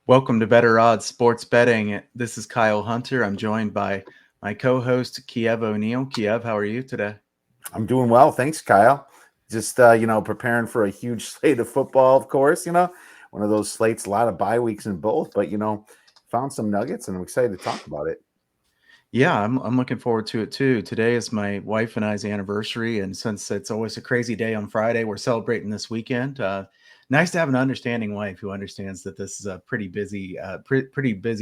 Welcome to Better Odds Sports Betting. This is Kyle Hunter. I'm joined by my co-host Kiev O'Neill. Kiev, how are you today? I'm doing well. Thanks, Kyle. Just, preparing for a huge slate of football, of course, one of those slates, a lot of bye weeks in both, but, found some nuggets and I'm excited to talk about it. Yeah, I'm looking forward to it too. Today is my wife and I's anniversary, and since it's always a crazy day on Friday, we're celebrating this weekend. Nice to have an understanding wife who understands that this is a pretty busy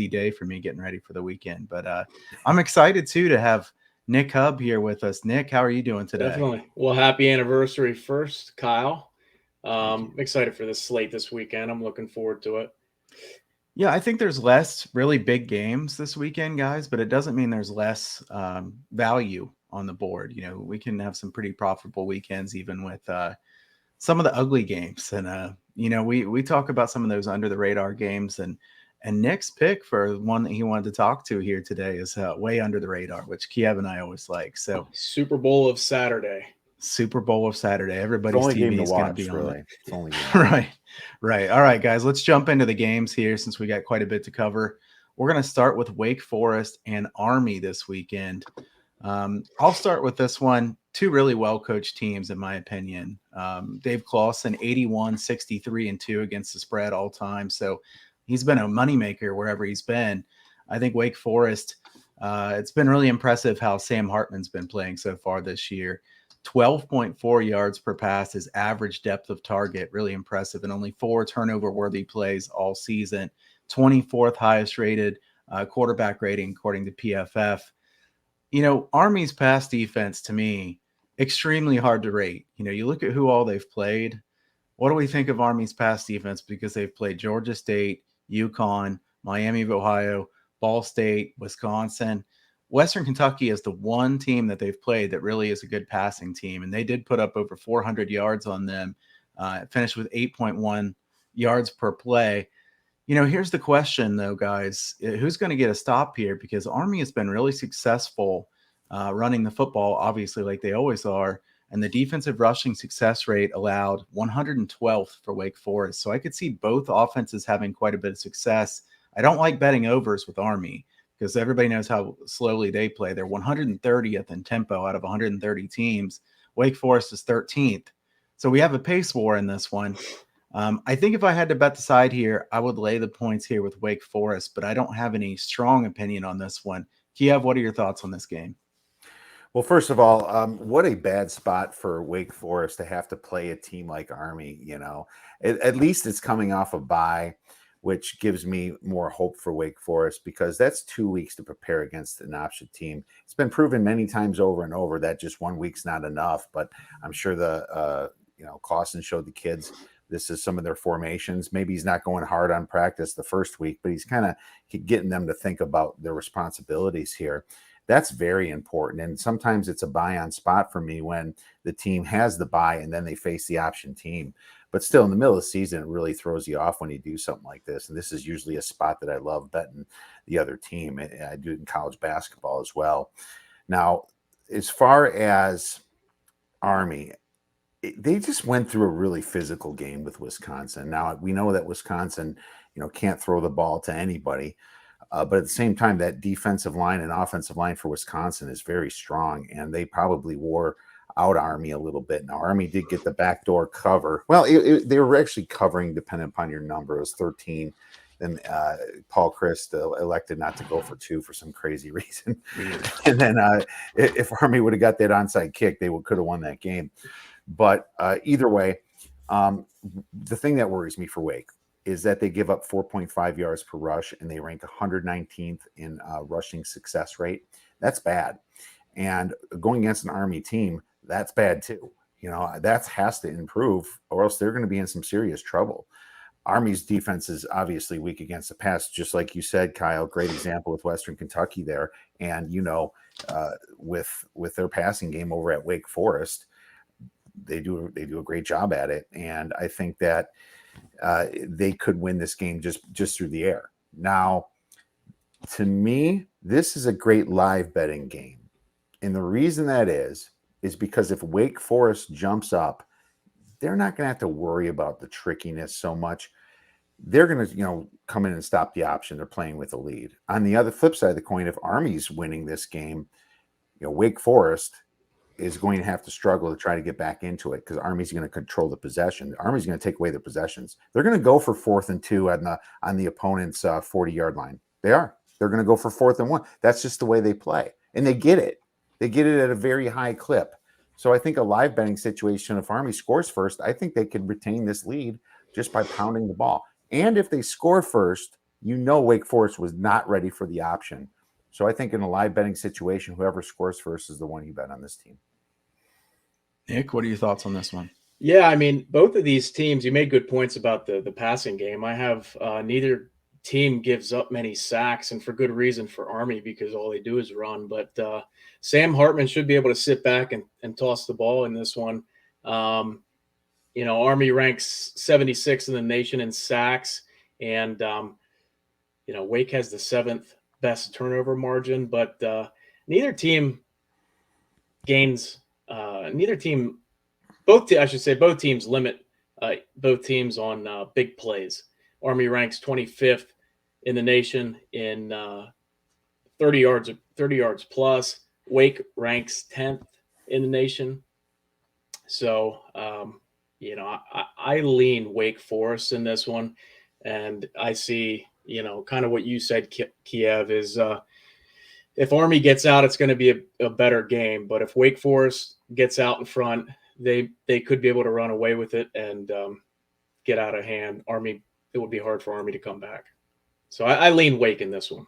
day for me getting ready for the weekend. But I'm excited too to have Nick Hub here with us. Nick, how are you doing today? Definitely. Well, happy anniversary first, Kyle. Thank you. Excited for this slate this weekend. I'm looking forward to it. Yeah, I think there's less really big games this weekend, guys, but it doesn't mean there's less value on the board. We can have some pretty profitable weekends even with some of the ugly games. And we talk about some of those under the radar games, and Nick's pick for one that he wanted to talk to here today is way under the radar, which Kiev and I always like. So Super Bowl of Saturday. Super Bowl of Saturday. It's Everybody's only TV game to is going to watch, be on really. it. It's only game to watch. Right. All right, guys, let's jump into the games here since we got quite a bit to cover. We're going to start with Wake Forest and Army this weekend. I'll start with this one. Two really well-coached teams, in my opinion. Dave Clawson, 81, 63, and 2 against the spread all time. So he's been a moneymaker wherever he's been. I think Wake Forest, it's been really impressive how Sam Hartman's been playing so far this year. 12.4 yards per pass is average depth of target, really impressive, and only 4 turnover-worthy plays all season. 24th highest rated quarterback rating according to PFF. Army's pass defense, to me, extremely hard to rate. You look at who all they've played. What do we think of Army's pass defense? Because they've played Georgia State, UConn, Miami of Ohio, Ball State, Wisconsin. Western Kentucky is the one team that they've played that really is a good passing team, and they did put up over 400 yards on them, finished with 8.1 yards per play. Here's the question, though, guys. Who's going to get a stop here? Because Army has been really successful running the football, obviously, like they always are, and the defensive rushing success rate allowed 112th for Wake Forest. So I could see both offenses having quite a bit of success. I don't like betting overs with Army because everybody knows how slowly they play. They're 130th in tempo out of 130 teams. Wake Forest is 13th. So we have a pace war in this one. I think if I had to bet the side here, I would lay the points here with Wake Forest, but I don't have any strong opinion on this one. Kiev, what are your thoughts on this game? Well, first of all, what a bad spot for Wake Forest to have to play a team like Army. At least it's coming off a bye, which gives me more hope for Wake Forest because that's 2 weeks to prepare against an option team. It's been proven many times over and over that just 1 week's not enough, but I'm sure Clawson showed the kids this is some of their formations. Maybe he's not going hard on practice the first week, but he's kind of getting them to think about their responsibilities here. That's very important. And sometimes it's a buy on spot for me when the team has the buy and then they face the option team. But still, in the middle of the season, it really throws you off when you do something like this. And this is usually a spot that I love betting the other team. I do it in college basketball as well. Now, as far as Army, they just went through a really physical game with Wisconsin. Now, we know that Wisconsin, can't throw the ball to anybody. But at the same time, that defensive line and offensive line for Wisconsin is very strong, and they probably wore out Army a little bit. Now, Army did get the backdoor cover. Well, they were actually covering depending upon your number. It was 13. Then Paul Christ elected not to go for 2 for some crazy reason. And then if Army would have got that onside kick, they could have won that game. But either way, the thing that worries me for Wake is that they give up 4.5 yards per rush and they rank 119th in rushing success rate. That's bad. And going against an Army team, that's bad too. That has to improve or else they're going to be in some serious trouble. Army's defense is obviously weak against the pass, just like you said, Kyle. Great example with Western Kentucky there. And, with their passing game over at Wake Forest, they do a great job at it. And I think that they could win this game just through the air. Now, to me, this is a great live betting game. And the reason that is because if Wake Forest jumps up, they're not going to have to worry about the trickiness so much. they're going to, come in and stop the option. They're playing with a lead. On the other flip side of the coin, if Army's winning this game, Wake Forest is going to have to struggle to try to get back into it because Army's going to control the possession. Army's going to take away the possessions. They're going to go for 4th and 2 on the opponent's 40-yard line. They're going to go for 4th and 1. That's just the way they play, and they get it. They get it at a very high clip. So I think a live betting situation, if Army scores first, I think they could retain this lead just by pounding the ball. And if they score first, Wake Forest was not ready for the option. So I think in a live betting situation, whoever scores first is the one you bet on this team. Nick, what are your thoughts on this one? Yeah, I mean, both of these teams, you made good points about the passing game. I have neither team gives up many sacks, and for good reason for Army because all they do is run. But Sam Hartman should be able to sit back and toss the ball in this one. Army ranks 76th in the nation in sacks, and Wake has the 7th best turnover margin, but neither team gains. Both teams limit both teams on big plays. Army ranks 25th in the nation in 30 yards plus. Wake ranks 10th in the nation. So, I lean Wake Forest in this one, and I see, kind of what you said, Kiev, is if Army gets out, it's going to be a better game. But if Wake Forest gets out in front, they could be able to run away with it and get out of hand. It would be hard for Army to come back. So I lean Wake in this one.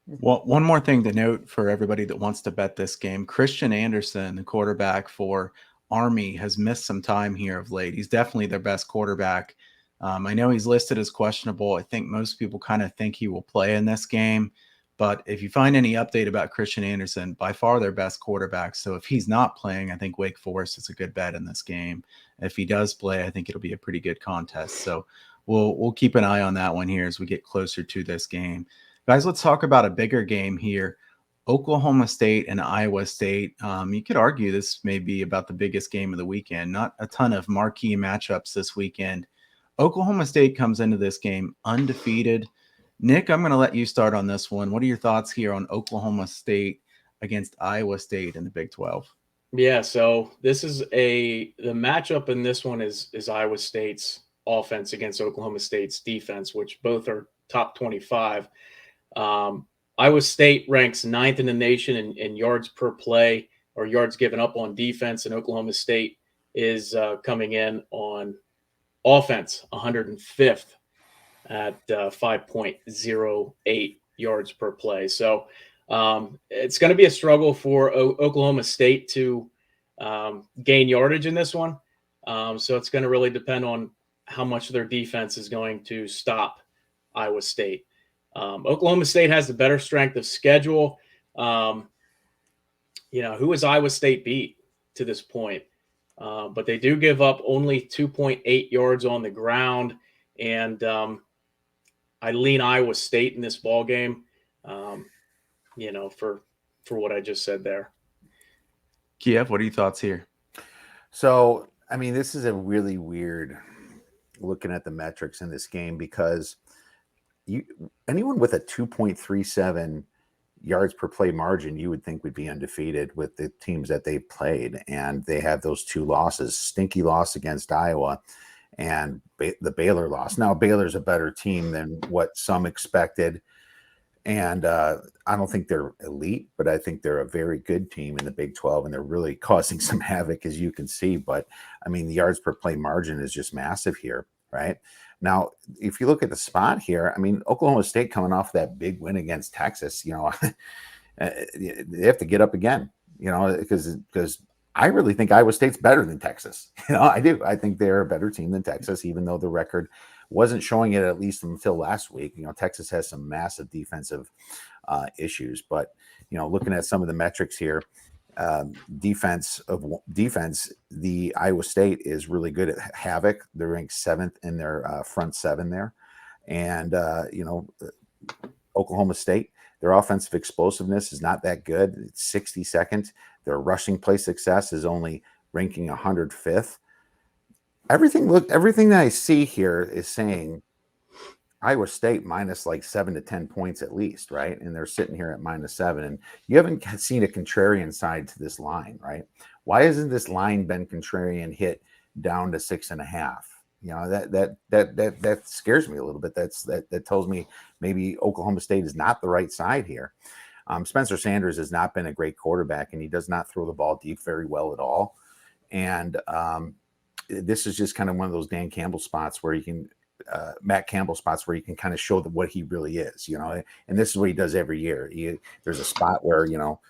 Well, one more thing to note for everybody that wants to bet this game, Christian Anderson, the quarterback for Army, has missed some time here of late. He's definitely their best quarterback. I know he's listed as questionable. I think most people kind of think he will play in this game. But if you find any update about Christian Anderson, by far their best quarterback. So if he's not playing, I think Wake Forest is a good bet in this game. If he does play, I think it'll be a pretty good contest. So we'll keep an eye on that one here as we get closer to this game. Guys, let's talk about a bigger game here. Oklahoma State and Iowa State. You could argue this may be about the biggest game of the weekend. Not a ton of marquee matchups this weekend. Oklahoma State comes into this game undefeated. Nick, I'm going to let you start on this one. What are your thoughts here on Oklahoma State against Iowa State in the Big 12? Yeah, so this is the matchup in this one is Iowa State's offense against Oklahoma State's defense, which both are top 25. Iowa State ranks 9th in the nation in yards per play or yards given up on defense, and Oklahoma State is coming in on offense 105th at 5.08 yards per play. So it's going to be a struggle for Oklahoma State to gain yardage in this one. So it's going to really depend on how much their defense is going to stop Iowa State. Oklahoma State has the better strength of schedule. Who has Iowa State beat to this point? But they do give up only 2.8 yards on the ground, and I lean Iowa State in this ball game. For what I just said there. Kiev, what are your thoughts here? So, I mean, this is a really weird looking at the metrics in this game because anyone with a 2.37 yards per play margin, you would think would be undefeated with the teams that they've played. And they have those two losses, stinky loss against Iowa and the Baylor loss. Now, Baylor's a better team than what some expected. And I don't think they're elite, but I think they're a very good team in the Big 12, and they're really causing some havoc, as you can see. But, I mean, the yards per play margin is just massive here, right? Now, if you look at the spot here, I mean, Oklahoma State coming off that big win against Texas, they have to get up again, because I really think Iowa State's better than Texas. I do. I think they're a better team than Texas, even though the record wasn't showing it, at least until last week. Texas has some massive defensive issues, but looking at some of the metrics here, defense, the Iowa State is really good at havoc. They're ranked 7th in their front 7 there, and Oklahoma State, their offensive explosiveness is not that good. It's 62nd. Their rushing play success is only ranking 105th. Everything that I see here is saying Iowa State minus like 7 to 10 points at least, right? And they're sitting here at -7. And you haven't seen a contrarian side to this line, right? Why hasn't this line been contrarian hit down to 6.5? You know, that scares me a little bit. That tells me maybe Oklahoma State is not the right side here. Spencer Sanders has not been a great quarterback, and he does not throw the ball deep very well at all. And this is just kind of one of those Dan Campbell spots where you can, Matt Campbell spots where you can kind of show what he really is, you know. And this is what he does every year. There's a spot where, you know,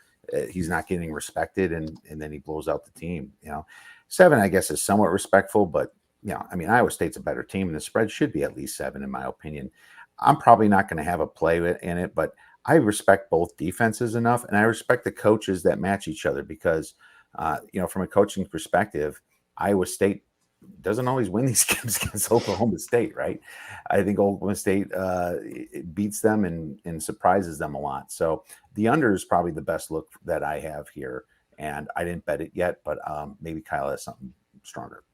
he's not getting respected, and then he blows out the team. You know, 7, I guess, is somewhat respectful, but you know, I mean, Iowa State's a better team, and the spread should be at least 7, in my opinion. I'm probably not going to have a play in it, but I respect both defenses enough, and I respect the coaches that match each other because, you know, from a coaching perspective, Iowa State doesn't always win these games against Oklahoma State, right? I think Oklahoma State beats them and surprises them a lot. So the under is probably the best look that I have here, and I didn't bet it yet, but maybe Kyle has something stronger.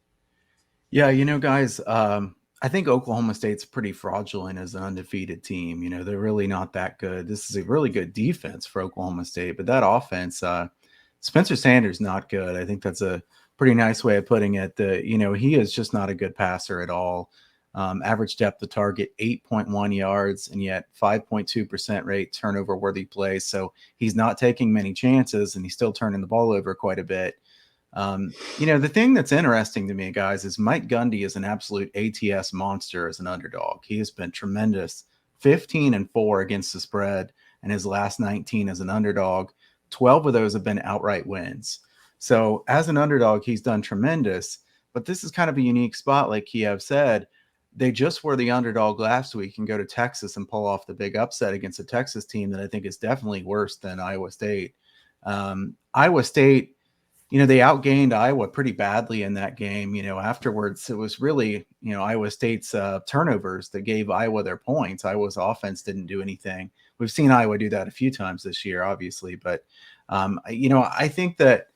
Yeah, you know, guys, I think Oklahoma State's pretty fraudulent as an undefeated team. You know, they're really not that good. This is a really good defense for Oklahoma State, but that offense, Spencer Sanders, not good. I think that's a pretty nice way of putting it. You know, he is just not a good passer at all. Average depth of target, 8.1 yards, and yet 5.2% rate turnover worthy plays. So he's not taking many chances, and he's still turning the ball over quite a bit. You know, the thing that's interesting to me, guys, is Mike Gundy is an absolute ATS monster as an underdog. He has been tremendous, 15-4 against the spread, and his last 19 as an underdog. 12 of those have been outright wins. So as an underdog, he's done tremendous. But this is kind of a unique spot, like Kiev said. They just were the underdog last week and go to Texas and pull off the big upset against a Texas team that I think is definitely worse than Iowa State. Iowa State, you know, they outgained Iowa pretty badly in that game. You know, afterwards, it was really, you know, Iowa State's turnovers that gave Iowa their points. Iowa's offense didn't do anything. We've seen Iowa do that a few times this year, obviously. But, you know, I think that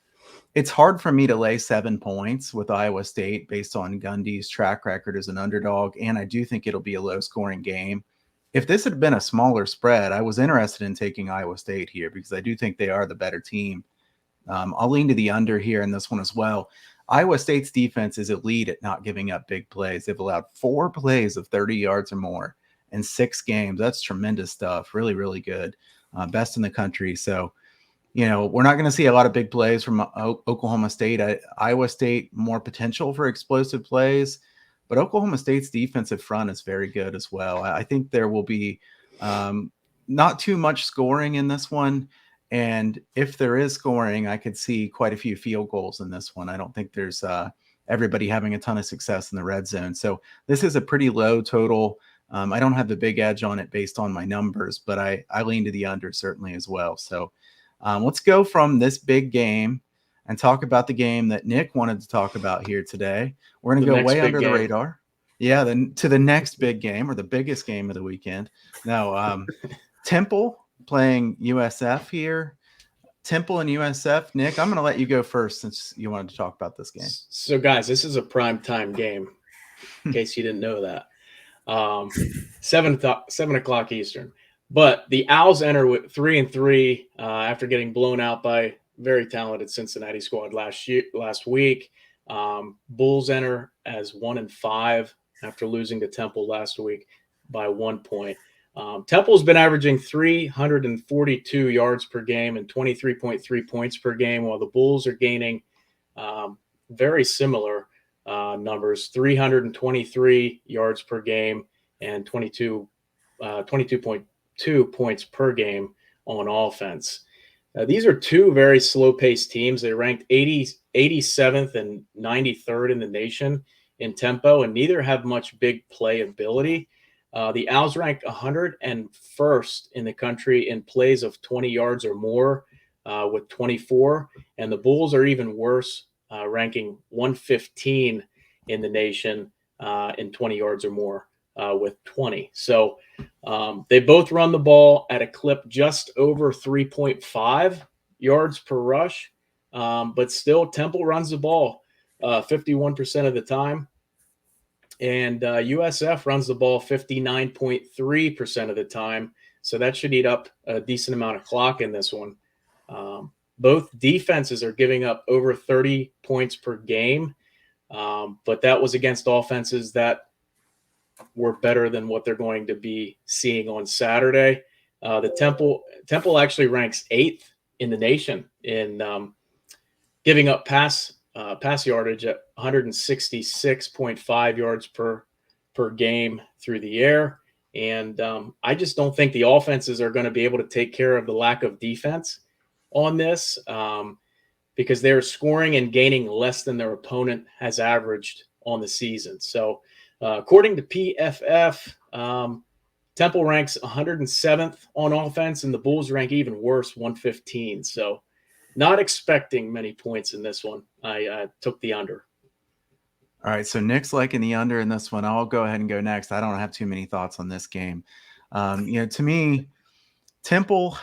it's hard for me to lay 7 points with Iowa State based on Gundy's track record as an underdog. And I do think it'll be a low scoring game. If this had been a smaller spread, I was interested in taking Iowa State here because I do think they are the better team. I'll lean to the under here in this one as well. Iowa State's defense is elite at not giving up big plays. They've allowed 4 plays of 30 yards or more in 6 games. That's tremendous stuff. Really, really good. Best in the country. So, you know, we're not going to see a lot of big plays from Oklahoma State. Iowa State, more potential for explosive plays, but Oklahoma State's defensive front is very good as well. I think there will be not too much scoring in this one. And if there is scoring, I could see quite a few field goals in this one. I don't think there's everybody having a ton of success in the red zone. So this is a pretty low total. I don't have the big edge on it based on my numbers, but I lean to the under certainly as well. So let's go from this big game and talk about the game that Nick wanted to talk about here today. We're going to go way under the radar. Yeah, then to the next big game, or the biggest game of the weekend. No, Temple playing USF here. Temple and USF. Nick, I'm going to let you go first since you wanted to talk about this game. So, guys, this is a primetime game, in case you didn't know that. 7 o'clock Eastern. But the Owls enter with 3-3 after getting blown out by very talented Cincinnati squad last week. Bulls enter as 1-5 after losing to Temple last week by 1 point. Temple's been averaging 342 yards per game and 23.3 points per game, while the Bulls are gaining very similar numbers, 323 yards per game and 22.2 points per game on offense. These are two very slow-paced teams. They ranked 87th and 93rd in the nation in tempo, and neither have much big play ability. The Owls ranked 101st in the country in plays of 20 yards or more with 24, and the Bulls are even worse, ranking 115 in the nation in 20 yards or more with 20. So they both run the ball at a clip just over 3.5 yards per rush, but still Temple runs the ball 51% of the time. And USF runs the ball 59.3% of the time. So that should eat up a decent amount of clock in this one. Both defenses are giving up over 30 points per game, but that was against offenses that were better than what they're going to be seeing on Saturday. The Temple actually ranks 8th in the nation in giving up pass yardage at 166.5 yards per game through the air. And I just don't think the offenses are going to be able to take care of the lack of defense on this because they're scoring and gaining less than their opponent has averaged on the season. So according to PFF, Temple ranks 107th on offense, and the Bulls rank even worse, 115. So not expecting many points in this one. I took the under. All right, so Nick's liking the under in this one. I'll go ahead and go next. I don't have too many thoughts on this game. To me, Temple,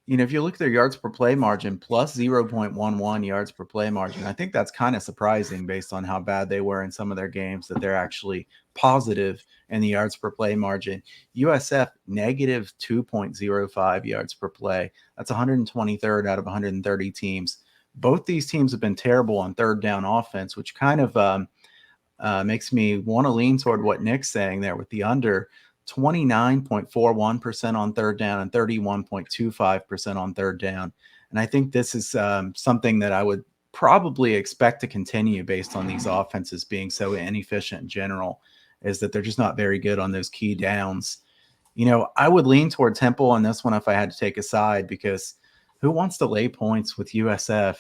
if you look at their yards per play margin, plus 0.11 yards per play margin, I think that's kind of surprising based on how bad they were in some of their games, that they're actually positive in the yards per play margin. USF, negative 2.05 yards per play. That's 123rd out of 130 teams. Both these teams have been terrible on third down offense, which kind of makes me want to lean toward what Nick's saying there with the under. 29.41% on third down and 31.25% on third down. And I think this is something that I would probably expect to continue based on these offenses being so inefficient in general, is that they're just not very good on those key downs. I would lean toward Temple on this one if I had to take a side, because who wants to lay points with USF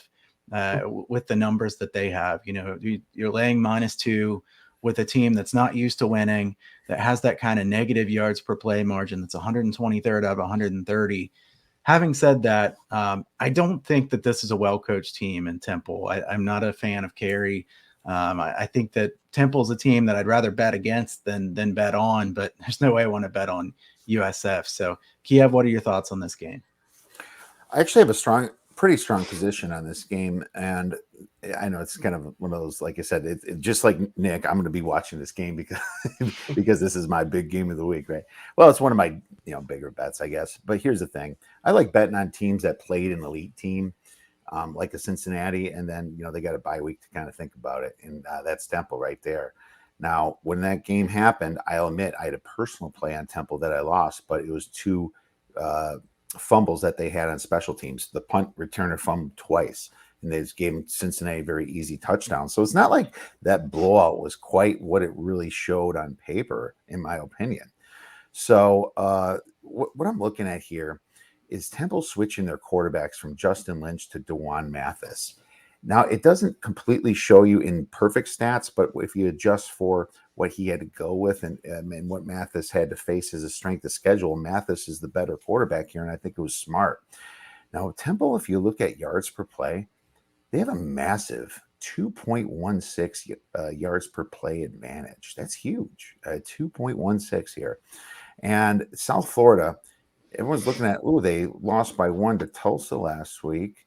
with the numbers that they have? You're laying -2 with a team that's not used to winning, that has that kind of negative yards per play margin, that's 123rd out of 130. Having said that, I don't think that this is a well-coached team in Temple. I'm not a fan of Carey. I think that Temple's a team that I'd rather bet against than bet on, but there's no way I want to bet on USF. So, Kiev, what are your thoughts on this game? I actually have a pretty strong position on this game, and I know it's kind of one of those, like I said, it just like Nick, I'm going to be watching this game because because this is my big game of the week, right? Well, it's one of my bigger bets, I guess. But here's the thing: I like betting on teams that played an elite team, like a Cincinnati, and then they got a bye week to kind of think about it, and that's Temple right there. Now, when that game happened, I'll admit I had a personal play on Temple that I lost, but it was two fumbles that they had on special teams. The punt returner fumbled twice, and they just gave Cincinnati a very easy touchdown. So it's not like that blowout was quite what it really showed on paper, in my opinion. So what I'm looking at here is Temple switching their quarterbacks from Justin Lynch to DeJuan Mathis. Now, it doesn't completely show you in perfect stats, but if you adjust for what he had to go with and what Mathis had to face as a strength of schedule, Mathis is the better quarterback here, and I think it was smart. Now, Temple, if you look at yards per play, they have a massive 2.16 yards per play advantage. That's huge, 2.16 here. And South Florida, everyone's looking at, they lost by 1 to Tulsa last week.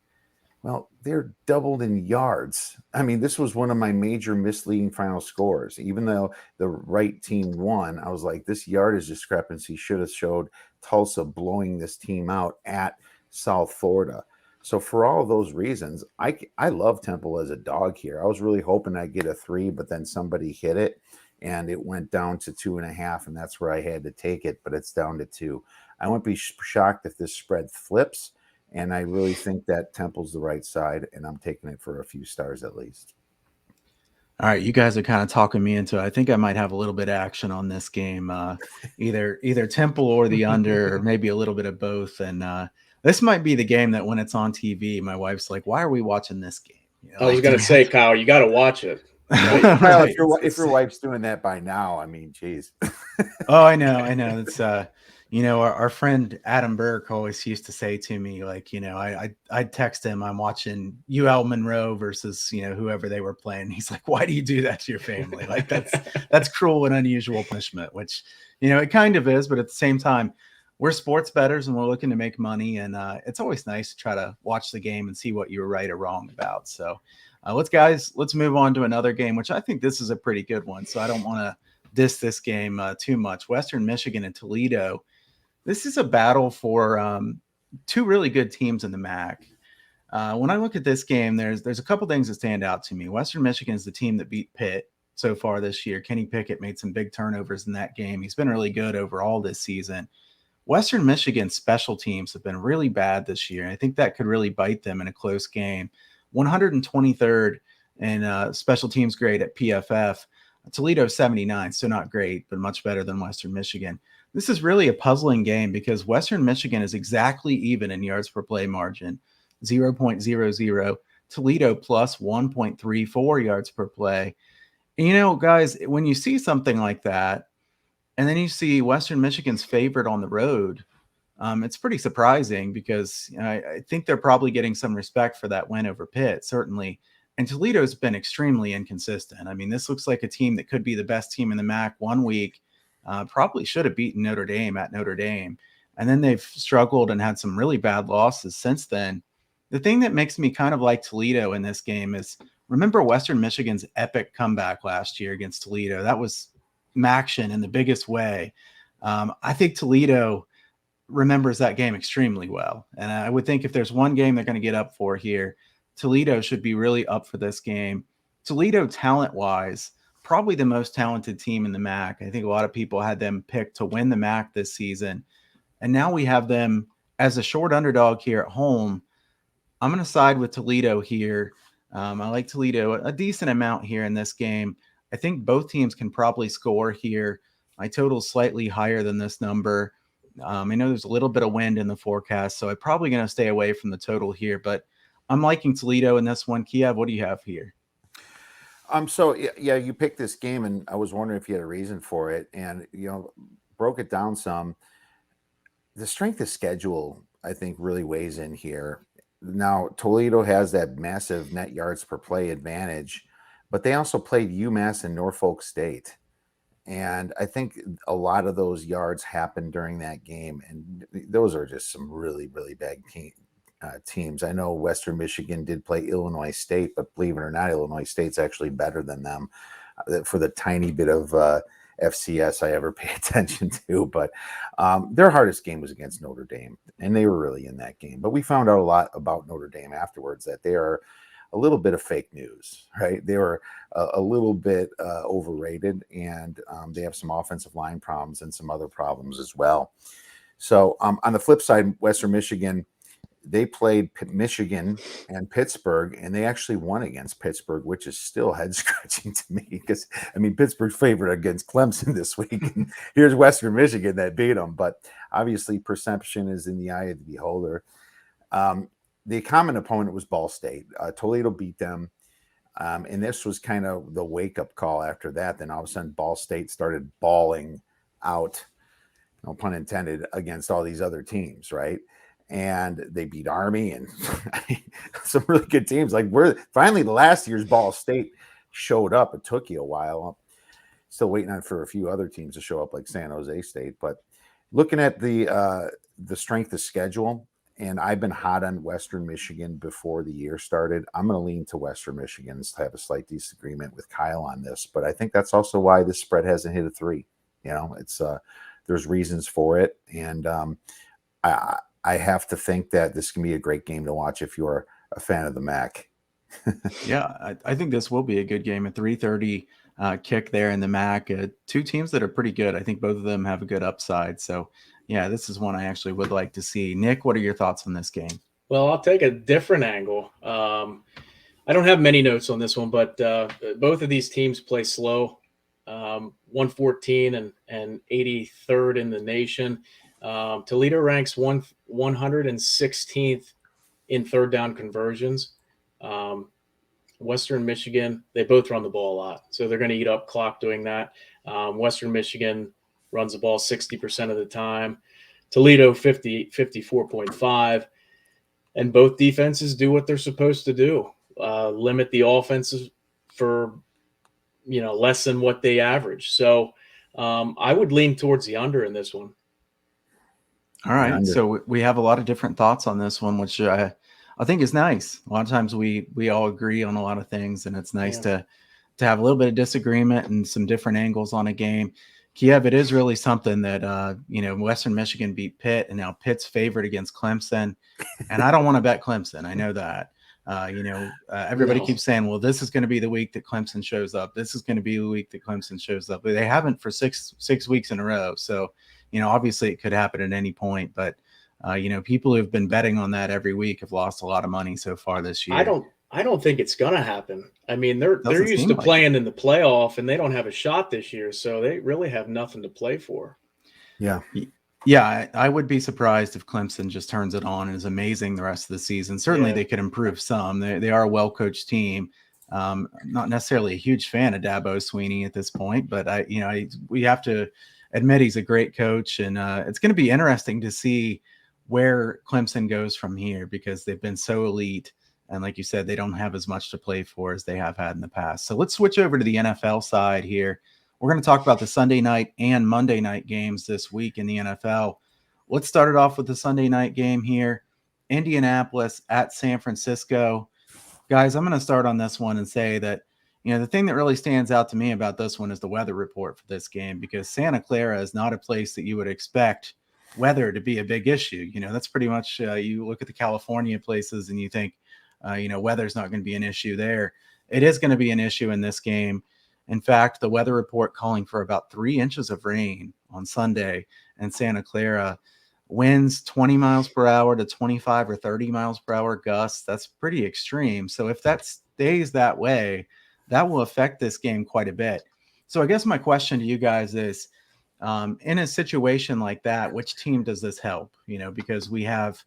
Well, they're doubled in yards. I mean, this was one of my major misleading final scores. Even though the right team won, I was like, this yardage discrepancy should have showed Tulsa blowing this team out at South Florida. So for all of those reasons, I love Temple as a dog here. I was really hoping I'd get a 3, but then somebody hit it, and it went down to 2.5, and that's where I had to take it, but it's down to 2. I wouldn't be shocked if this spread flips. And I really think that Temple's the right side, and I'm taking it for a few stars at least. All right, you guys are kind of talking me into it. I think I might have a little bit of action on this game, either Temple or the under, or maybe a little bit of both. And this might be the game that when it's on TV, my wife's like, "Why are we watching this game?" I was going to say, Kyle, you got to watch it. Right? Well, if your wife's doing that by now, I mean, geez. Oh, I know. It's our friend Adam Burke always used to say to me, like, I'd text him, I'm watching UL Monroe versus, whoever they were playing. He's like, why do you do that to your family? Like, that's cruel and unusual punishment, which, it kind of is. But at the same time, we're sports bettors and we're looking to make money. And it's always nice to try to watch the game and see what you were right or wrong about. So let's move on to another game, which I think this is a pretty good one. So I don't want to diss this game too much. Western Michigan and Toledo. This is a battle for two really good teams in the MAC. When I look at this game, there's a couple things that stand out to me. Western Michigan is the team that beat Pitt so far this year. Kenny Pickett made some big turnovers in that game. He's been really good overall this season. Western Michigan's special teams have been really bad this year. I think that could really bite them in a close game. 123rd in special teams grade at PFF. Toledo 79, so not great, but much better than Western Michigan. This is really a puzzling game because Western Michigan is exactly even in yards per play margin, 0.00. Toledo plus 1.34 yards per play. And, guys, when you see something like that, and then you see Western Michigan's favored on the road, it's pretty surprising because I think they're probably getting some respect for that win over Pitt, certainly. And Toledo's been extremely inconsistent. I mean, this looks like a team that could be the best team in the MAC one week, probably should have beaten Notre Dame at Notre Dame. And then they've struggled and had some really bad losses since then. The thing that makes me kind of like Toledo in this game is, remember Western Michigan's epic comeback last year against Toledo? That was action in the biggest way. I think Toledo remembers that game extremely well. And I would think if there's one game they're going to get up for here, Toledo should be really up for this game. Toledo, talent-wise, probably the most talented team in the MAC. I think a lot of people had them picked to win the MAC this season. And now we have them as a short underdog here at home. I'm going to side with Toledo here. I like Toledo a decent amount here in this game. I think both teams can probably score here. My total's slightly higher than this number. I know there's a little bit of wind in the forecast, so I'm probably going to stay away from the total here. But I'm liking Toledo in this one. Kiev, what do you have here? So yeah, you picked this game, and I was wondering if you had a reason for it, and broke it down some. The strength of schedule, I think, really weighs in here. Now, Toledo has that massive net yards per play advantage, but they also played UMass and Norfolk State. And I think a lot of those yards happened during that game. And those are just some really, really bad teams. I know Western Michigan did play Illinois State, but believe it or not, Illinois State's actually better than them for the tiny bit of FCS I ever pay attention to. But their hardest game was against Notre Dame, and they were really in that game. But we found out a lot about Notre Dame afterwards, that they are a little bit of fake news, right? They were a little bit overrated, and they have some offensive line problems and some other problems as well. So on the flip side, Western Michigan, they played Michigan and Pittsburgh, and they actually won against Pittsburgh, which is still head-scratching to me because, I mean, Pittsburgh's favored against Clemson this week. And here's Western Michigan that beat them. But obviously perception is in the eye of the beholder. The common opponent was Ball State. Toledo beat them. And this was kind of the wake-up call after that. Then all of a sudden, Ball State started balling out, no pun intended, against all these other teams, right? And they beat Army and some really good teams. Like, finally, the last year's Ball State showed up. It took you a while. I'm still waiting for a few other teams to show up, like San Jose State. But looking at the strength of schedule, and I've been hot on Western Michigan before the year started. I'm going to lean to Western Michigan. I have a slight disagreement with Kyle on this, but I think that's also why this spread hasn't hit a 3. It's there's reasons for it, and I have to think that this can be a great game to watch if you're a fan of the MAC. Yeah, I think this will be a good game. A 3:30 kick there in the MAC. Two teams that are pretty good. I think both of them have a good upside. So, yeah, this is one I actually would like to see. Nick, what are your thoughts on this game? Well, I'll take a different angle. I don't have many notes on this one, but both of these teams play slow. 114 and 83rd in the nation. Toledo ranks 116th in third down conversions. Western Michigan, they both run the ball a lot, so they're going to eat up clock doing that. Western Michigan runs the ball 60% of the time. Toledo 54.5, and both defenses do what they're supposed to do. Limit the offenses for less than what they average. So I would lean towards the under in this one. All right, so we have a lot of different thoughts on this one, which I think is nice. A lot of times we all agree on a lot of things, and it's nice to to have a little bit of disagreement and some different angles on a game. Kiev, it is really something that, Western Michigan beat Pitt, and now Pitt's favored against Clemson. And I don't want to bet Clemson. I know that. Everybody No. keeps saying, well, this is going to be the week that Clemson shows up. This is going to be the week that Clemson shows up. But they haven't for six weeks in a row. So, obviously it could happen at any point. But, people who've been betting on that every week have lost a lot of money so far this year. I don't think it's gonna happen. I mean, they're Doesn't used seem to like playing in the playoff, and they don't have a shot this year, so they really have nothing to play for. Yeah. Yeah, I would be surprised if Clemson just turns it on and is amazing the rest of the season. Certainly, Yeah. they could improve some. They are a well-coached team. Not necessarily a huge fan of Dabo Swinney at this point, but we have to admit he's a great coach, and it's going to be interesting to see where Clemson goes from here because they've been so elite. And like you said, they don't have as much to play for as they have had in the past. So let's switch over to the NFL side here. We're going to talk about the Sunday night and Monday night games this week in the NFL. Let's start it off with the Sunday night game here. Indianapolis at San Francisco. Guys, I'm going to start on this one and say that, the thing that really stands out to me about this one is the weather report for this game, because Santa Clara is not a place that you would expect weather to be a big issue. That's pretty much, you look at the California places and you think, weather's not going to be an issue there. It is going to be an issue in this game. In fact, the weather report calling for about 3 inches of rain on Sunday in Santa Clara. Winds 20 miles per hour to 25 or 30 miles per hour gusts. That's pretty extreme. So if that stays that way, that will affect this game quite a bit. So I guess my question to you guys is, in a situation like that, which team does this help? Because we have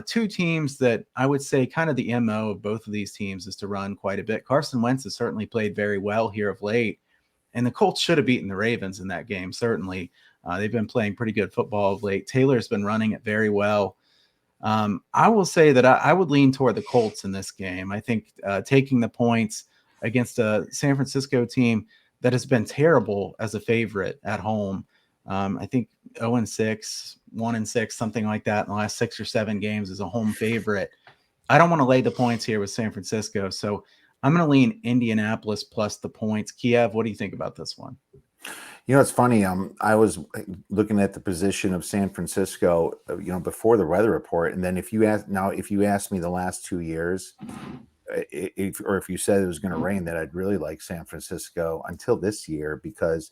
two teams that I would say kind of the MO of both of these teams is to run quite a bit. Carson Wentz has certainly played very well here of late, and the Colts should have beaten the Ravens in that game. Certainly, they've been playing pretty good football of late. Taylor's been running it very well. I will say that I would lean toward the Colts in this game. I think taking the points against a San Francisco team that has been terrible as a favorite at home. I think 0-6, 1-6, something like that in the last 6 or 7 games as a home favorite. I don't want to lay the points here with San Francisco, so I'm going to lean Indianapolis plus the points. Kiev, what do you think about this one? It's funny. I was looking at the position of San Francisco, before the weather report, and then if you ask me the last 2 years, if you said it was going to rain, that I'd really like San Francisco until this year, because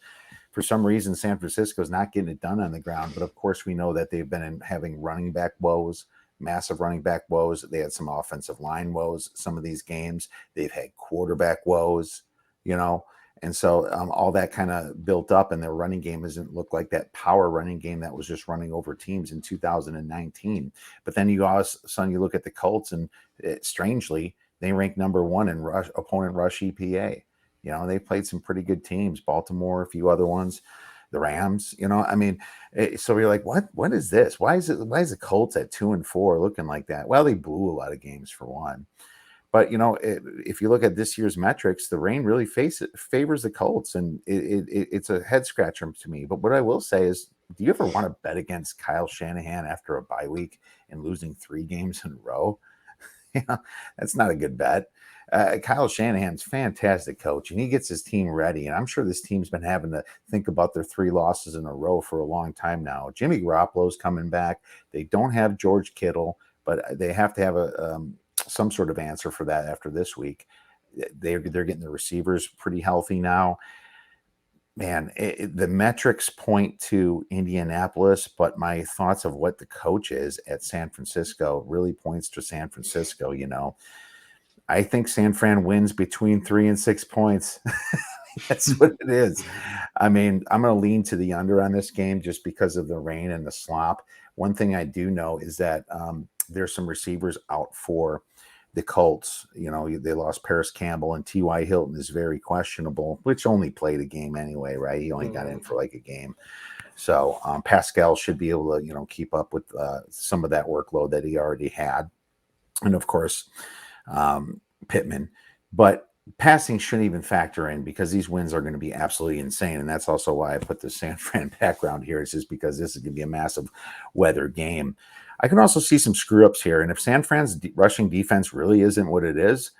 for some reason San Francisco is not getting it done on the ground. But of course, we know that they've been having running back woes, massive running back woes. They had some offensive line woes. Some of these games they've had quarterback woes, and so all that kind of built up, and their running game doesn't look like that power running game that was just running over teams in 2019. But then you look at the Colts, and strangely, they rank number 1 in opponent rush EPA. They played some pretty good teams, Baltimore, a few other ones, the Rams. So you're like, what is this? Why is the Colts at 2-4 looking like that? Well, they blew a lot of games for one. But, if you look at this year's metrics, the rain really favors the Colts, and it's a head scratcher to me. But what I will say is, do you ever want to bet against Kyle Shanahan after a bye week and losing 3 games in a row? That's not a good bet. Kyle Shanahan's fantastic coach, and he gets his team ready. And I'm sure this team's been having to think about their 3 losses in a row for a long time now. Jimmy Garoppolo's coming back. They don't have George Kittle, but they have to have some sort of answer for that after this week. They're getting the receivers pretty healthy now. Man, the metrics point to Indianapolis, but my thoughts of what the coach is at San Francisco really points to San Francisco. I think San Fran wins between 3 and 6 points. That's what it is. I mean, I'm going to lean to the under on this game just because of the rain and the slop. One thing I do know is that there's some receivers out for the Colts. They lost Paris Campbell, and T.Y. Hilton is very questionable, which only played a game anyway, right? He only got in for like a game. So Pascal should be able to, keep up with some of that workload that he already had. And of course, Pittman. But passing shouldn't even factor in, because these wins are going to be absolutely insane. And that's also why I put the San Fran background here. It's just because this is going to be a massive weather game. I can also see some screw ups here. And if San Fran's rushing defense really isn't what it is,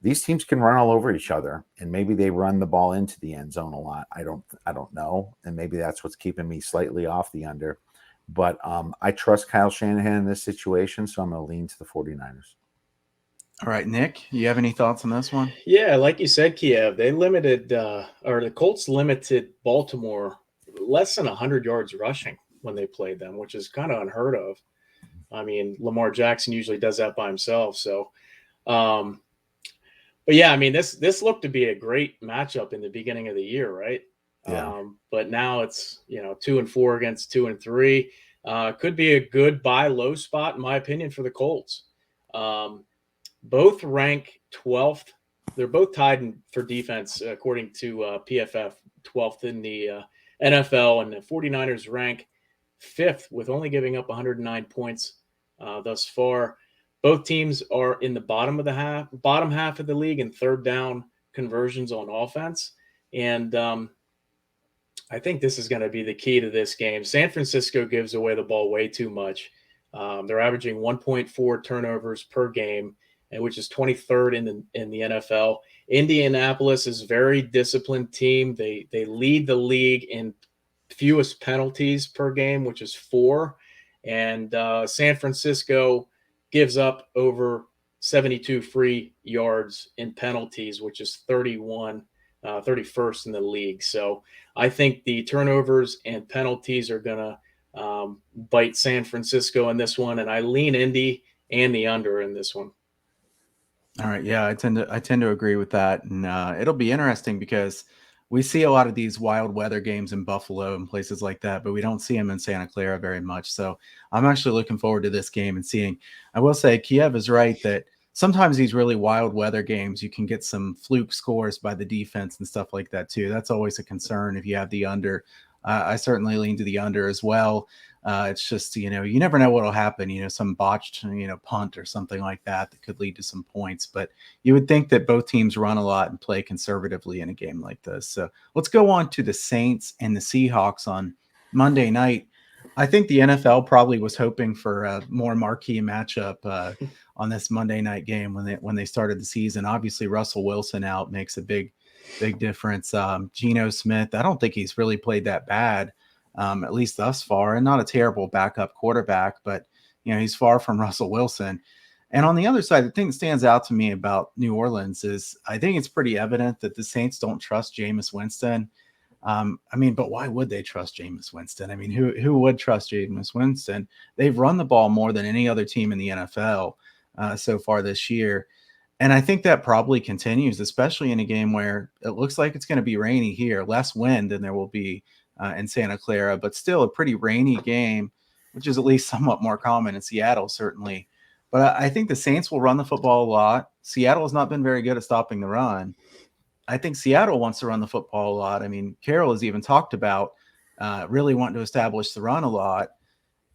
these teams can run all over each other, and maybe they run the ball into the end zone a lot. I don't know, and maybe that's what's keeping me slightly off the under. But I trust Kyle Shanahan in this situation, so I'm going to lean to the 49ers. All right, Nick, you have any thoughts on this one? Yeah, like you said, Kiev, the Colts limited Baltimore less than 100 yards rushing when they played them, which is kind of unheard of. I mean, Lamar Jackson usually does that by himself. So, but yeah, I mean, this looked to be a great matchup in the beginning of the year, right? Yeah. But now it's 2-4 against 2-3. Could be a good buy low spot, in my opinion, for the Colts. Both rank 12th. They're both tied for defense, according to PFF, 12th in the NFL, and the 49ers rank 5th with only giving up 109 points thus far. Both teams are in the bottom half of the league in third down conversions on offense. And I think this is going to be the key to this game. San Francisco gives away the ball way too much. They're averaging 1.4 turnovers per game, and which is 23rd in the NFL. Indianapolis is a very disciplined team. They lead the league in fewest penalties per game, which is 4. And San Francisco gives up over 72 free yards in penalties, which is 31st in the league. So I think the turnovers and penalties are going to bite San Francisco in this one, and I lean Indy and the under in this one. All right, yeah, I tend to agree with that, and it'll be interesting because we see a lot of these wild weather games in Buffalo and places like that, but we don't see them in Santa Clara very much. So I'm actually looking forward to this game and seeing. I will say Kiev is right that sometimes these really wild weather games, you can get some fluke scores by the defense and stuff like that too. That's always a concern if you have the under. I certainly lean to the under as well. It's just, you never know what will happen, some botched, punt or something like that could lead to some points. But you would think that both teams run a lot and play conservatively in a game like this. So let's go on to the Saints and the Seahawks on Monday night. I think the NFL probably was hoping for a more marquee matchup on this Monday night game when they started the season. Obviously, Russell Wilson out makes a big difference. Geno Smith, I don't think he's really played that bad. At least thus far, and not a terrible backup quarterback, but he's far from Russell Wilson. And on the other side, the thing that stands out to me about New Orleans is I think it's pretty evident that the Saints don't trust Jameis Winston. But why would they trust Jameis Winston? I mean, who would trust Jameis Winston? They've run the ball more than any other team in the NFL so far this year. And I think that probably continues, especially in a game where it looks like it's going to be rainy here, less wind than there will be in Santa Clara, but still a pretty rainy game, which is at least somewhat more common in Seattle, certainly. But I think the Saints will run the football a lot. Seattle has not been very good at stopping the run. I think Seattle wants to run the football a lot. I mean, Carroll has even talked about really wanting to establish the run a lot.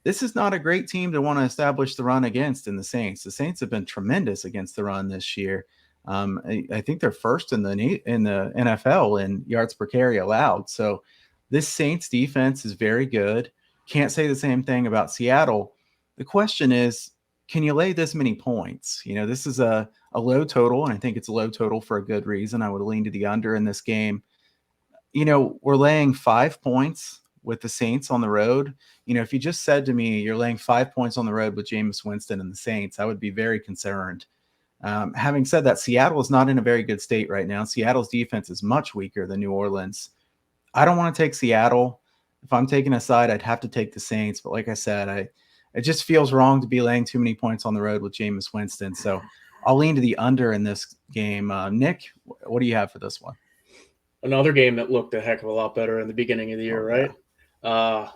This is not a great team to want to establish the run against in the Saints. The Saints have been tremendous against the run this year. I think they're first in the NFL in yards per carry allowed. So this Saints defense is very good. Can't say the same thing about Seattle. The question is, can you lay this many points? This is a low total, and I think it's a low total for a good reason. I would lean to the under in this game. We're laying 5 points with the Saints on the road. If you just said to me, you're laying 5 points on the road with Jameis Winston and the Saints, I would be very concerned. Having said that, Seattle is not in a very good state right now. Seattle's defense is much weaker than New Orleans. I don't want to take Seattle. If I'm taking a side, I'd have to take the Saints. But like I said, it just feels wrong to be laying too many points on the road with Jameis Winston. So I'll lean to the under in this game. Nick, what do you have for this one? Another game that looked a heck of a lot better in the beginning of the year, right? Yeah.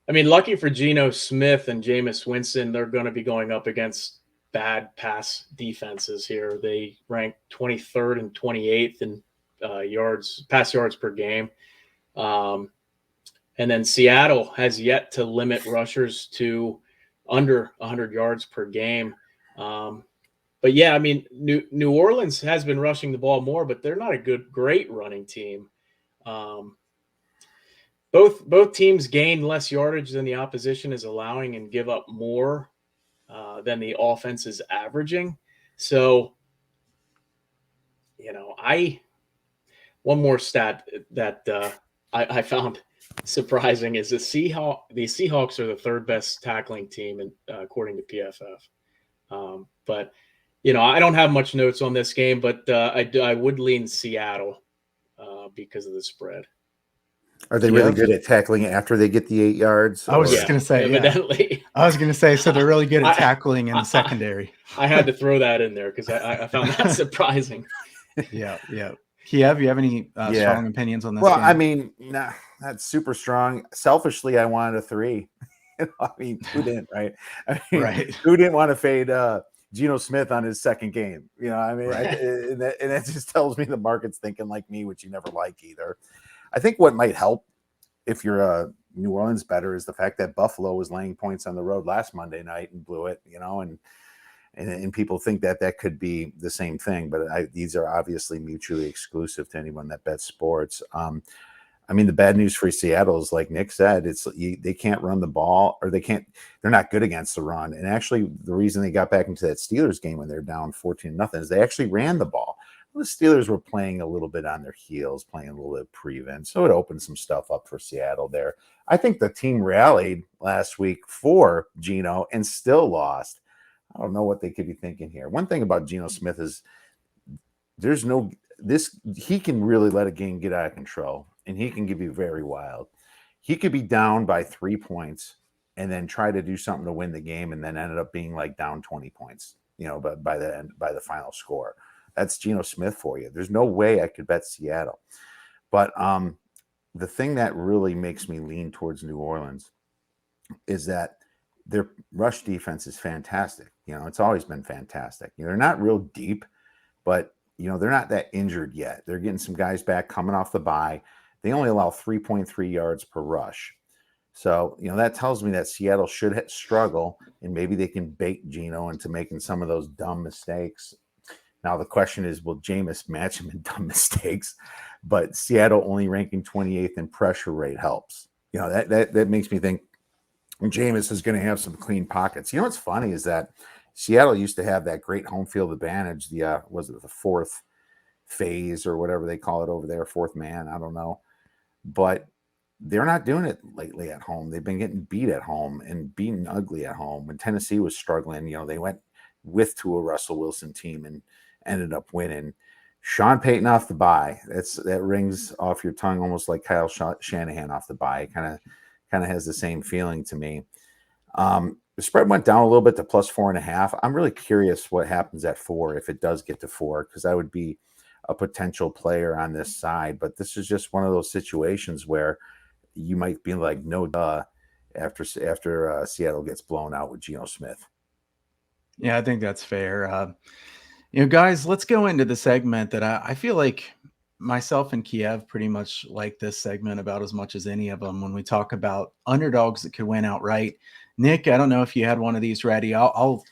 Lucky for Geno Smith and Jameis Winston, they're going to be going up against bad pass defenses here. They rank 23rd and 28th in pass yards per game. And then Seattle has yet to limit rushers to under 100 yards per game. But yeah, New Orleans has been rushing the ball more, but they're not a great running team. Both teams gain less yardage than the opposition is allowing and give up more than the offense is averaging. So One more stat that I found surprising is the Seahawks are the third best tackling team according to PFF. But I don't have much notes on this game, but I would lean Seattle because of the spread. Are they really good at tackling after they get the 8 yards? I was just going to say, evidently. I was going to say, so they're really good at tackling in the secondary. I had to throw that in there because I found that surprising. Yeah. Kiev, you have any strong opinions on this game? I mean, nah, that's super strong. Selfishly, I wanted a 3. I mean, who didn't, right? Right. Who didn't want to fade Geno Smith on his second game? I mean, right. and that just tells me the market's thinking like me, which you never like either. I think what might help if you're a New Orleans better is the fact that Buffalo was laying points on the road last Monday night and blew it, and people think that could be the same thing, but these are obviously mutually exclusive to anyone that bets sports. I mean, the bad news for Seattle is, like Nick said, they can't run the ball, or they're not good against the run. And actually, the reason they got back into that Steelers game when they're down 14-0 is they actually ran the ball. The Steelers were playing a little bit on their heels, playing a little bit of prevent, so it opened some stuff up for Seattle there. I think the team rallied last week for Geno and still lost. I don't know what they could be thinking here. One thing about Geno Smith is he can really let a game get out of control, and he can be very wild. He could be down by 3 points and then try to do something to win the game, and then ended up being like down 20 points, but by the final score. That's Geno Smith for you. There's no way I could bet Seattle. But the thing that really makes me lean towards New Orleans is that their rush defense is fantastic. It's always been fantastic. They're not real deep, but they're not that injured yet. They're getting some guys back coming off the bye. They only allow 3.3 yards per rush. So, that tells me that Seattle should struggle, and maybe they can bait Geno into making some of those dumb mistakes. Now, the question is, will Jameis match him in dumb mistakes? But Seattle only ranking 28th in pressure rate helps. That makes me think Jameis is going to have some clean pockets. What's funny is that Seattle used to have that great home field advantage. Was it the fourth phase or whatever they call it over there, fourth man? I don't know. But they're not doing it lately at home. They've been getting beat at home and beaten ugly at home. When Tennessee was struggling, they went to a Russell Wilson team and ended up winning. Sean Payton off the bye. That rings off your tongue almost like Kyle Shanahan off the bye. Kind of has the same feeling to me. The spread went down a little bit to plus 4.5. I'm really curious what happens at 4 if it does get to 4, because I would be a potential player on this side. But this is just one of those situations where you might be like, no duh, after Seattle gets blown out with Geno Smith. Yeah, I think that's fair. Guys, let's go into the segment that I feel like myself and Kiev pretty much like this segment about as much as any of them when we talk about underdogs that could win outright. Nick, I don't know if you had one of these ready. I'll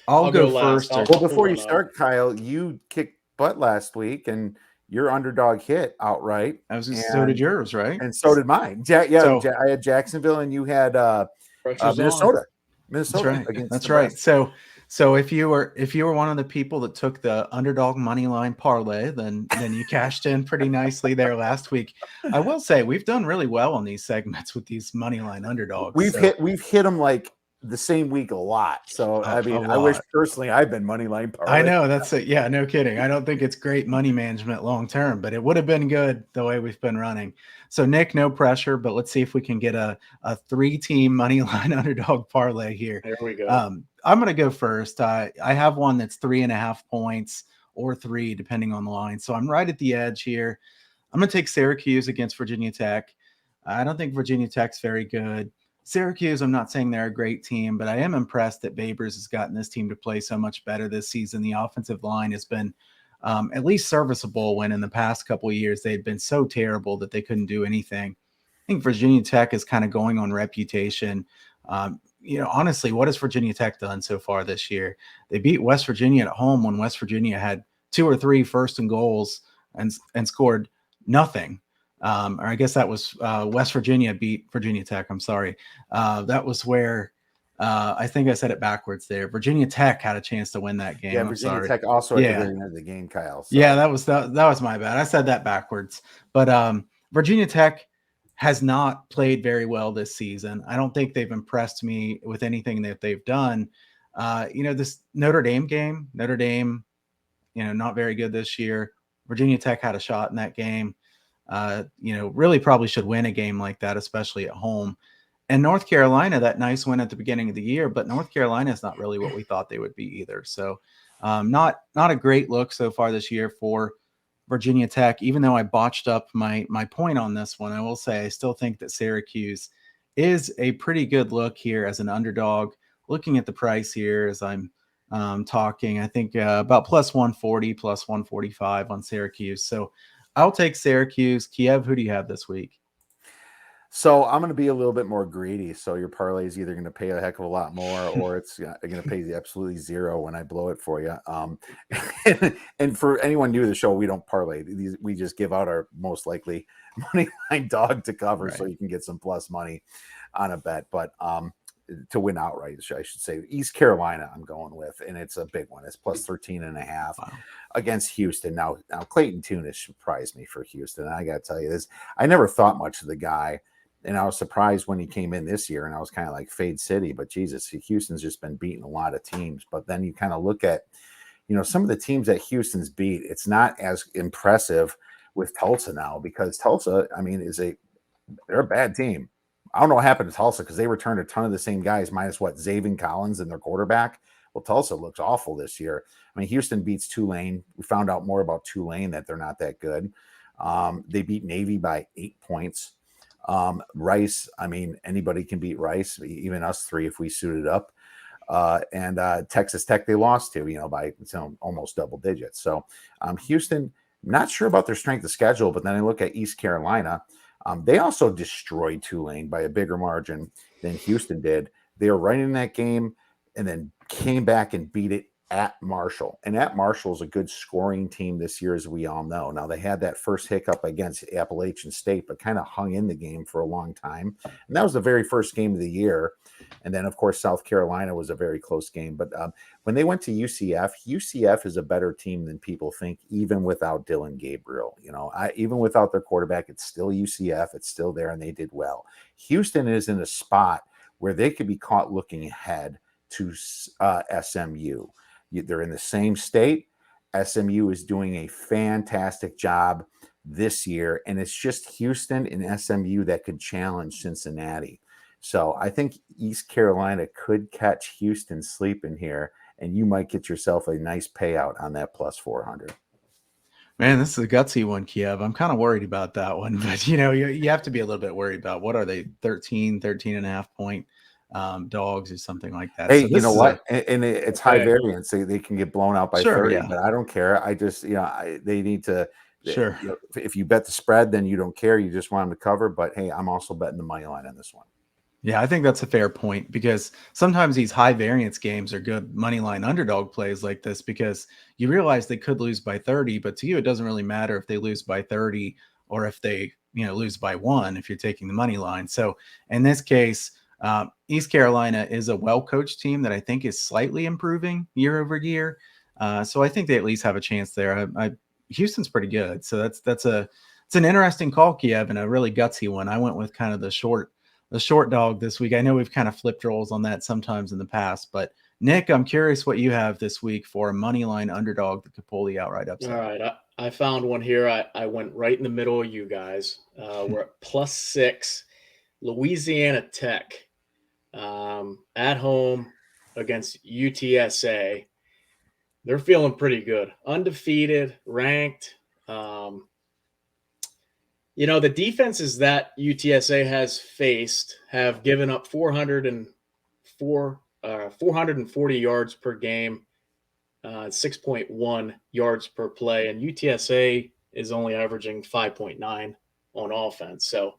go first. Well, before you start, Kyle, you kicked butt last week and your underdog hit outright. So did yours, right? And so did mine. I had Jacksonville and you had Minnesota. That's right. That's right. So if you were one of the people that took the underdog money line parlay, then you cashed in pretty nicely there last week. I will say we've done really well on these segments with these money line underdogs. We've hit them like the same week a lot. So I mean, I wish personally I'd been money line parlay. I know, that's it. Yeah, no kidding. I don't think it's great money management long term, but it would have been good the way we've been running. So Nick, no pressure, but let's see if we can get a 3-team money line underdog parlay here. There we go. I'm going to go first. I have one that's 3.5 points or 3, depending on the line. So I'm right at the edge here. I'm going to take Syracuse against Virginia Tech. I don't think Virginia Tech's very good. Syracuse, I'm not saying they're a great team, but I am impressed that Babers has gotten this team to play so much better this season. The offensive line has been at least serviceable, when in the past couple of years they'd been so terrible that they couldn't do anything. I think Virginia Tech is kind of going on reputation. Honestly, what has Virginia Tech done so far this year? They beat West Virginia at home when West Virginia had 2 or 3 first and goals and scored nothing. Or I guess that was West Virginia beat Virginia Tech. I'm sorry. That was where I think I said it backwards there. Virginia Tech had a chance to win that game. Yeah, I'm Virginia sorry. Tech also at the Yeah. very end of the game, Kyle. So. Yeah, that was my bad. I said that backwards. But Virginia Tech has not played very well this season. I don't think they've impressed me with anything that they've done. This Notre Dame game, not very good this year. Virginia Tech had a shot in that game. Really probably should win a game like that, especially at home. And North Carolina, that nice win at the beginning of the year, but North Carolina is not really what we thought they would be either. So not a great look so far this year for Virginia Tech. Even though I botched up my point on this one, I will say I still think that Syracuse is a pretty good look here as an underdog. Looking at the price here as I'm talking, I think about plus 140, plus 145 on Syracuse. So I'll take Syracuse. Kiev, who do you have this week? So I'm going to be a little bit more greedy. So your parlay is either going to pay a heck of a lot more, or it's going to pay absolutely zero when I blow it for you. And for anyone new to the show, we don't parlay. We just give out our most likely money line dog to cover, right, so you can get some plus money on a bet. But to win outright, I should say. East Carolina, I'm going with, and it's a big one. It's plus 13.5 against Houston. Now Clayton Tune has surprised me for Houston. I got to tell you this. I never thought much of the guy. And I was surprised when he came in this year, and I was kind of like Fade City, but Jesus, Houston's just been beating a lot of teams. But then you kind of look at, some of the teams that Houston's beat. It's not as impressive with Tulsa now, because Tulsa, they're a bad team. I don't know what happened to Tulsa, because they returned a ton of the same guys, minus Zaven Collins and their quarterback. Well, Tulsa looks awful this year. Houston beats Tulane. We found out more about Tulane, that they're not that good. They beat Navy by 8 points. Rice, anybody can beat Rice, even us three if we suited up. And Texas Tech, they lost to, by almost double digits. So Houston, not sure about their strength of schedule, but then I look at East Carolina. They also destroyed Tulane by a bigger margin than Houston did. They were right in that game and then came back and beat it at Marshall. And at Marshall is a good scoring team this year, as we all know. Now, they had that first hiccup against Appalachian State, but kind of hung in the game for a long time. And that was the very first game of the year. And then, of course, South Carolina was a very close game. But when they went to UCF is a better team than people think, even without Dylan Gabriel. Even without their quarterback, it's still UCF. It's still there, and they did well. Houston is in a spot where they could be caught looking ahead to SMU. They're in the same state. SMU is doing a fantastic job this year, and it's just Houston and SMU that could challenge Cincinnati. So I think East Carolina could catch Houston sleeping here, and you might get yourself a nice payout on that plus 400. Man, this is a gutsy one, Kiev. I'm kind of worried about that one, but you have to be a little bit worried about, what are they, 13 and a half point dogs or something like that. Hey, so you know what? It's high variance. They can get blown out by 30, but I don't care. I just, they need to. Sure. If you bet the spread, then you don't care. You just want them to cover. But hey, I'm also betting the money line on this one. Yeah, I think that's a fair point, because sometimes these high variance games are good money line underdog plays like this, because you realize they could lose by 30, but to you, it doesn't really matter if they lose by 30 or if they, lose by 1, if you're taking the money line. So in this case, East Carolina is a well-coached team that I think is slightly improving year over year. So I think they at least have a chance there. Houston's pretty good. So it's an interesting call, Kiev, and a really gutsy one. I went with kind of the short dog this week. I know we've kind of flipped roles on that sometimes in the past, but Nick, I'm curious what you have this week for a money line underdog that could pull the outright upset. All right. I found one here. I went right in the middle of you guys. We're at plus 6, Louisiana Tech at home against UTSA. They're feeling pretty good. Undefeated, ranked. The defenses that UTSA has faced have given up 440 yards per game, 6.1 yards per play, and UTSA is only averaging 5.9 on offense. So,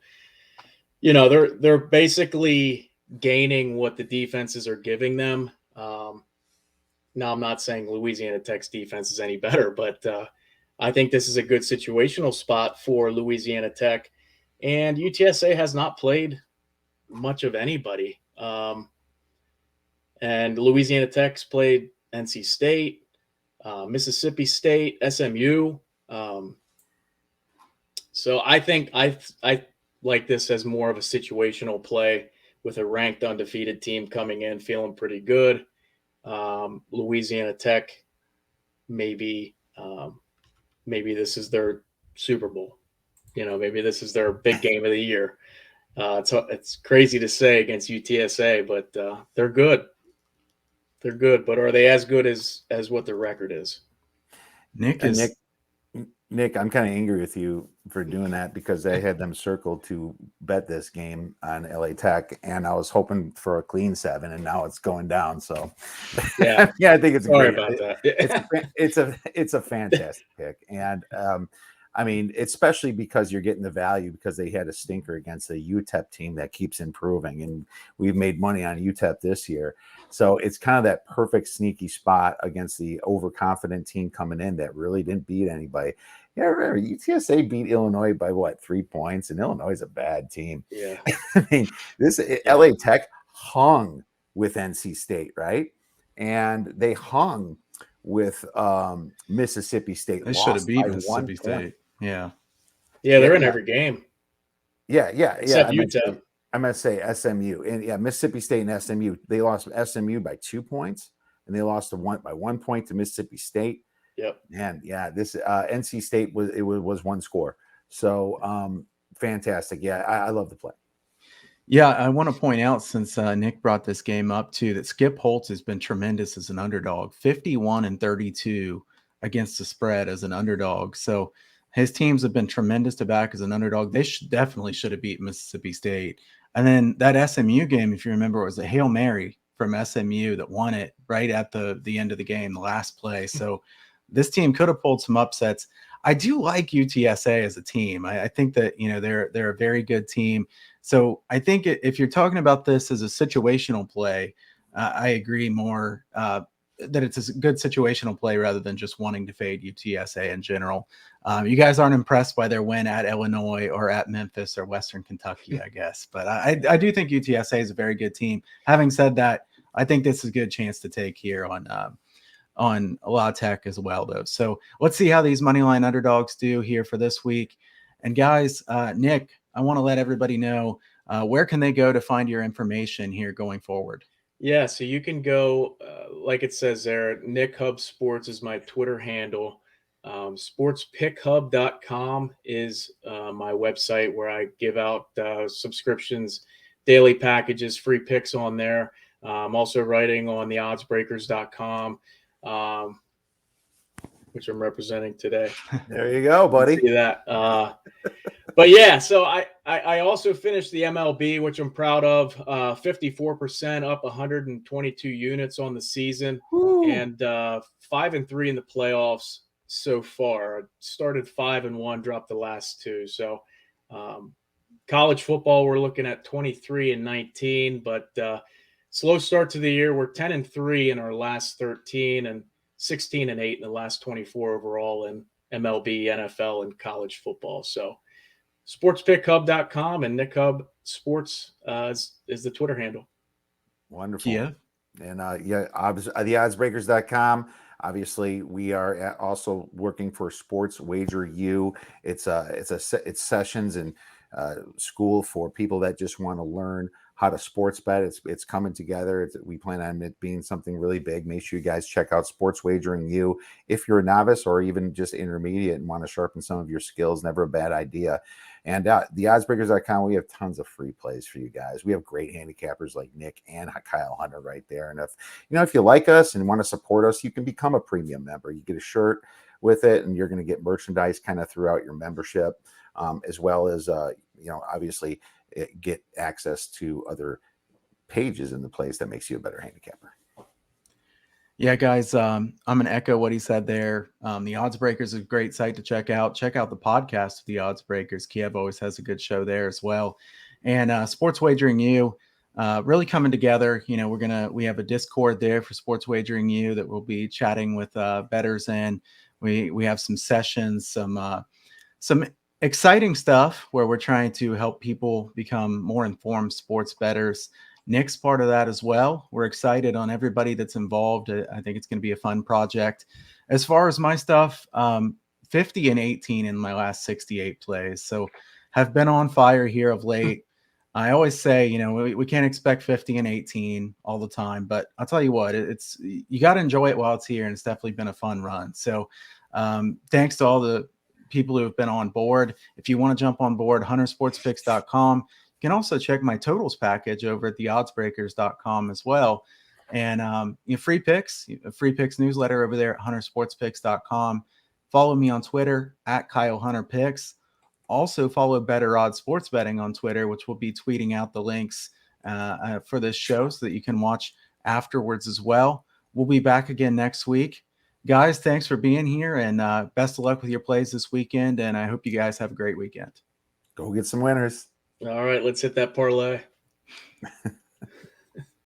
they're basically gaining what the defenses are giving them. Now, I'm not saying Louisiana Tech's defense is any better, but I think this is a good situational spot for Louisiana Tech. And UTSA has not played much of anybody. And Louisiana Tech's played NC State, Mississippi State, SMU. So I think I like this as more of a situational play with a ranked undefeated team coming in feeling pretty good. Louisiana Tech, maybe this is their Super Bowl. Maybe this is their big game of the year. It's crazy to say against UTSA, but they're good. They're good, but are they as good as what their record is? Nick, I'm kind of angry with you for doing that because I had them circled to bet this game on LA Tech, and I was hoping for a clean 7, and now it's going down. So, yeah, yeah, I think it's sorry great. about that. It's a fantastic pick, and I mean, especially because you're getting the value because they had a stinker against the UTEP team that keeps improving, and we've made money on UTEP this year. So it's kind of that perfect sneaky spot against the overconfident team coming in that really didn't beat anybody. Yeah, remember UTSA beat Illinois by 3 points, and Illinois is a bad team. Yeah, I mean, LA Tech hung with NC State, right? And they hung with Mississippi State. they should have beat Mississippi State. Yeah, they're in every game. Yeah. Except UTEP. I'm going to say SMU. And yeah, Mississippi State and SMU. They lost SMU by 2 points, and they lost by 1 point to Mississippi State. Yep. And yeah, this NC State was 1 score. So fantastic. Yeah, I love the play. Yeah, I want to point out, since Nick brought this game up too, that Skip Holtz has been tremendous as an underdog, 51-32 against the spread as an underdog. So his teams have been tremendous to back as an underdog. They definitely should have beat Mississippi State. And then that SMU game, if you remember, it was a Hail Mary from SMU that won it right at the end of the game, the last play. So this team could have pulled some upsets. I do like UTSA as a team. I think that, they're a very good team. So I think if you're talking about this as a situational play, I agree more that it's a good situational play rather than just wanting to fade UTSA in general. You guys aren't impressed by their win at Illinois or at Memphis or Western Kentucky, I guess. But I do think UTSA is a very good team. Having said that, I think this is a good chance to take here on La Tech as well, though. So let's see how these moneyline underdogs do here for this week. And guys, Nick, I want to let everybody know where can they go to find your information here going forward. Yeah, so you can go, like it says there, Nick Hub Sports is my Twitter handle. Sportspickhub.com is my website where I give out subscriptions, daily packages, free picks on there. I'm also writing on the oddsbreakers.com, which I'm representing today. There you go, buddy. See that. But yeah, so I also finished the MLB, which I'm proud of. 54% up, 122 units on the season. Woo. And 5-3 in the playoffs so far. I started 5-1, dropped the last 2. So college football, we're looking at 23-19, but slow start to the year. We're 10-3 in our last 13 and 16-8 in the last 24 overall in MLB, NFL, and college football. So sportspickhub.com and Nick Hub Sports is the Twitter handle. Wonderful. Yeah. And the oddsbreakers.com. Obviously, we are also working for Sports Wager U. It's sessions and school for people that just want to learn how to sports bet. It's coming together. We plan on it being something really big. Make sure you guys check out Sports Wagering U. If you're a novice or even just intermediate and want to sharpen some of your skills, never a bad idea. And the oddsbreakers.com, we have tons of free plays for you guys. We have great handicappers like Nick and Kyle Hunter right there. And if you like us and want to support us, you can become a premium member. You get a shirt with it, and you're going to get merchandise kind of throughout your membership, as well as obviously get access to other pages in the place that makes you a better handicapper. Yeah, guys, I'm going to echo what he said there. The Odds Breakers is a great site to check out. Check out the podcast of the Odds Breakers. Kiev always has a good show there as well. And Sports Wagering U, really coming together. We have a Discord there for Sports Wagering U that we'll be chatting with bettors in. We have some sessions, some exciting stuff where we're trying to help people become more informed sports bettors. Nick's part of that as well. We're excited on everybody that's involved. I think it's going to be a fun project. As far as my stuff, 50 and 18 in my last 68 plays. So have been on fire here of late. I always say, we can't expect 50 and 18 all the time, but I'll tell you what, you got to enjoy it while it's here. And it's definitely been a fun run. So thanks to all the people who have been on board. If you want to jump on board, huntersportspicks.com. You can also check my totals package over at theoddsbreakers.com as well. And free picks newsletter over there at huntersportspicks.com. Follow me on Twitter at Kyle Hunter Picks. Also follow Better Odds Sports Betting on Twitter, which will be tweeting out the links for this show so that you can watch afterwards as well. We'll be back again next week. Guys, thanks for being here, and best of luck with your plays this weekend, and I hope you guys have a great weekend. Go get some winners. All right, let's hit that parlay.